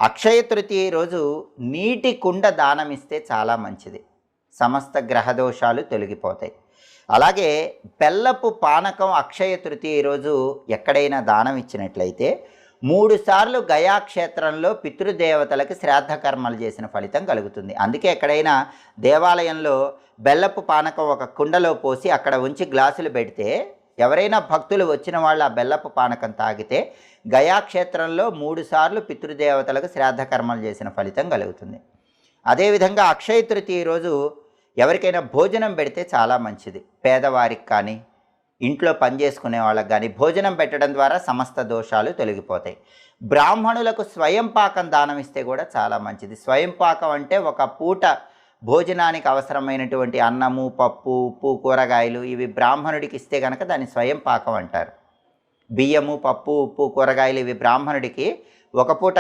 అక్షయ తృతీయ రోజు నీటి కుండ దానం ఇస్తే చాలా మంచిది. సమస్త గ్రహదోషాలు తొలగిపోతాయి. అలాగే బెల్లపు పానకం అక్షయ తృతీయ రోజు ఎక్కడైనా దానం ఇచ్చినట్లయితే 3 సార్లు గయాక్షేత్రంలో పితృదేవతలకు శ్రాద్ధ కర్మలు చేసిన ఫలితం కలుగుతుంది. అందుకే ఎక్కడైనా దేవాలయంలో బెల్లపు పానకం ఒక కుండలో పోసి అక్కడ ఉంచి గ్లాసులు పెడితే ఎవరైనా భక్తులు వచ్చిన వాళ్ళు ఆ బెల్లపు పానకం తాగితే గయాక్షేత్రంలో 3 సార్లు పితృదేవతలకు శ్రాద్ధ కర్మలు చేసిన ఫలితం కలుగుతుంది. అదేవిధంగా అక్షయ తృతీయ రోజు ఎవరికైనా భోజనం పెడితే చాలా మంచిది. పేదవారికి కానీ ఇంట్లో పనిచేసుకునే వాళ్ళకి కానీ భోజనం పెట్టడం ద్వారా సమస్త దోషాలు తొలగిపోతాయి. బ్రాహ్మణులకు స్వయం పాకం దానం ఇస్తే కూడా చాలా మంచిది. స్వయం పాకం అంటే ఒక పూట భోజనానికి అవసరమైనటువంటి అన్నము, పప్పు, ఉప్పు, కూరగాయలు ఇవి బ్రాహ్మణుడికి ఇస్తే కనుక దాన్ని స్వయం పాకం అంటారు. బియ్యము, పప్పు, ఉప్పు, కూరగాయలు ఇవి బ్రాహ్మణుడికి ఒక పూట